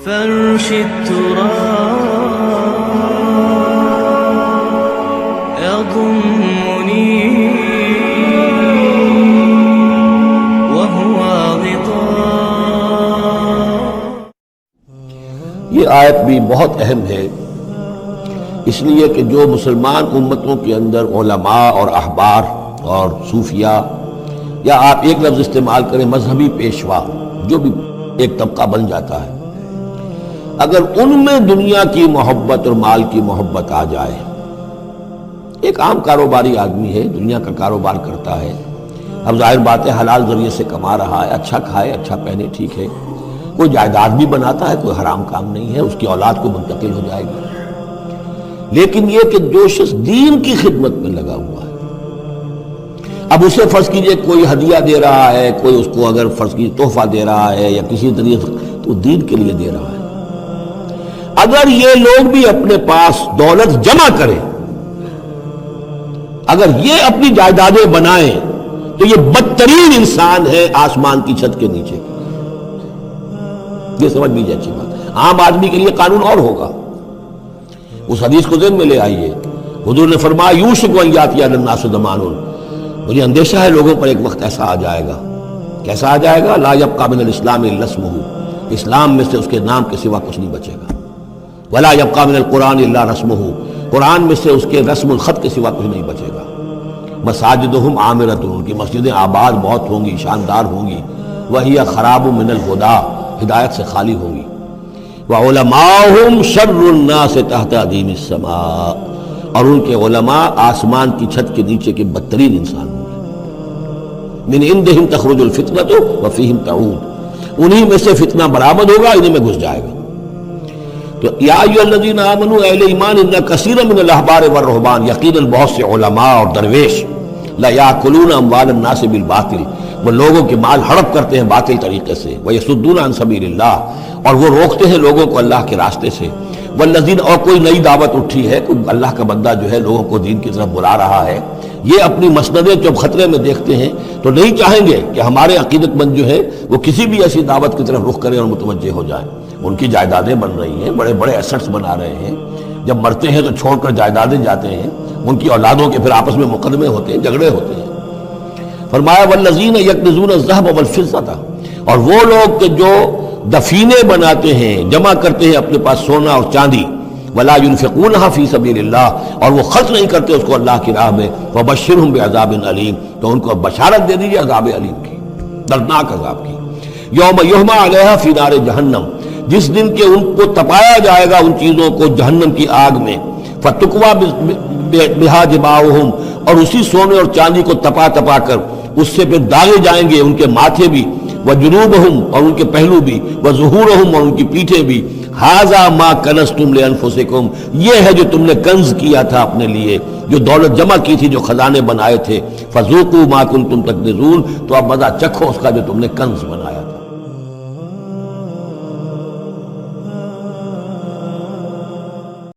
فرش التراب يضمني وهو غطاء. یہ آیت بھی بہت اہم ہے، اس لیے کہ جو مسلمان امتوں کے اندر علماء اور احبار اور صوفیاء، یا آپ ایک لفظ استعمال کریں مذہبی پیشوا، جو بھی ایک طبقہ بن جاتا ہے، اگر ان میں دنیا کی محبت اور مال کی محبت آ جائے، ایک عام کاروباری آدمی ہے، دنیا کا کاروبار کرتا ہے، اب ظاہر بات ہے حلال ذریعے سے کما رہا ہے، اچھا کھائے اچھا پہنے، ٹھیک ہے، کوئی جائیداد بھی بناتا ہے، کوئی حرام کام نہیں ہے، اس کی اولاد کو منتقل ہو جائے گی. لیکن یہ کہ جو شخص دین کی خدمت میں لگا ہوا ہے، اب اسے فرض کیجئے کوئی ہدیہ دے رہا ہے، کوئی اس کو اگر فرض کیجئے تحفہ دے رہا ہے یا کسی طریقے سے، تو دین کے لیے دے رہا ہے. اگر یہ لوگ بھی اپنے پاس دولت جمع کریں، اگر یہ اپنی جائیدادیں بنائیں، تو یہ بدترین انسان ہے آسمان کی چھت کے نیچے. یہ سمجھ لیجیے اچھی بات. عام آدمی کے لیے قانون اور ہوگا. اس حدیث کو ذہن میں لے آئیے، حضور نے فرمایا یوشک ان یاتی علی الناس زمان، مجھے اندیشہ ہے لوگوں پر ایک وقت ایسا آ جائے گا. کیسا آ جائے گا؟ لا یبقى من الاسلام الا اسمہ، اسلام میں سے اس کے نام کے سوا کچھ نہیں بچے گا. ولا یبقى من القرآن الا رسمہ، قرآن میں سے اس کے رسم الخط کے سوا کچھ نہیں بچے گا. مساجدہم عامرۃ، ان کی مسجدیں آباد بہت ہوں گی، شاندار ہوں گی. وہی خراب من الہدی، ہدایت سے خالی ہوں گی. وعلماؤہم شر الناس تحت عظیم السماء، اور ان کے علماء آسمان کی چھت کے نیچے کے بدترین انسان ہوں گے. من عندہم تخرج الفتنۃ وفیہم تعود، انہی میں سے فتنہ برآمد ہوگا، انہی میں گھس جائے گا. تو یا ایھا الذین آمنوا، اہل ایمان، ان کثیرا من الاحبار والرہبان، یقیناً بہت سے علماء اور درویش، لا یاکلون اموال الناس بالباطل، وہ لوگوں کے مال ہڑپ کرتے ہیں باطل طریقے سے. ویصدون عن سبیل اللہ، اور وہ روکتے ہیں لوگوں کو اللہ کے راستے سے. والذین، اور کوئی نئی دعوت اٹھی ہے، کوئی اللہ کا بندہ جو ہے لوگوں کو دین کی طرف بلا رہا ہے، یہ اپنی مسندیں جب خطرے میں دیکھتے ہیں تو نہیں چاہیں گے کہ ہمارے عقیدت مند جو ہے وہ کسی بھی ایسی دعوت کی طرف رخ کریں اور متوجہ ہو جائیں. ان کی جائیدادیں بن رہی ہیں، بڑے بڑے ایسٹس بنا رہے ہیں، جب مرتے ہیں تو چھوڑ کر جائیدادیں جاتے ہیں، ان کی اولادوں کے پھر آپس میں مقدمے ہوتے ہیں، جھگڑے ہوتے ہیں. فرمایا والذین یکنزون الذهب والفضة، اور وہ لوگ کہ جو دفینے بناتے ہیں، جمع کرتے ہیں اپنے پاس سونا اور چاندی، ولا ينفقونها فی سبیل اللہ، اور وہ خرچ نہیں کرتے اس کو اللہ کی راہ میں. فبشرهم بعذاب علیم، تو ان کو بشارت دے دیجیے عذاب علیم کی، دردناک عذاب کی. یوم یحمى علیہا فی نار جہنم، جس دن کے ان کو تپایا جائے گا ان چیزوں کو جہنم کی آگ میں. فتقوی بہا جباہہم، اور اسی سونے اور چاندی کو تپا تپا کر اس سے پھر داغے جائیں گے ان کے ماتھے بھی، وجنوبہم، اور ان کے پہلو بھی، وظہورہم، اور ان کی پیٹھیں بھی. ھذا ما کنزتم لانفسکم، یہ ہے جو تم نے کنز کیا تھا اپنے لیے، جو دولت جمع کی تھی، جو خزانے بنائے تھے. فذوقوا ما کنتم تکنزون، تو اب مزہ چکھو اس کا جو تم نے کنز بنایا.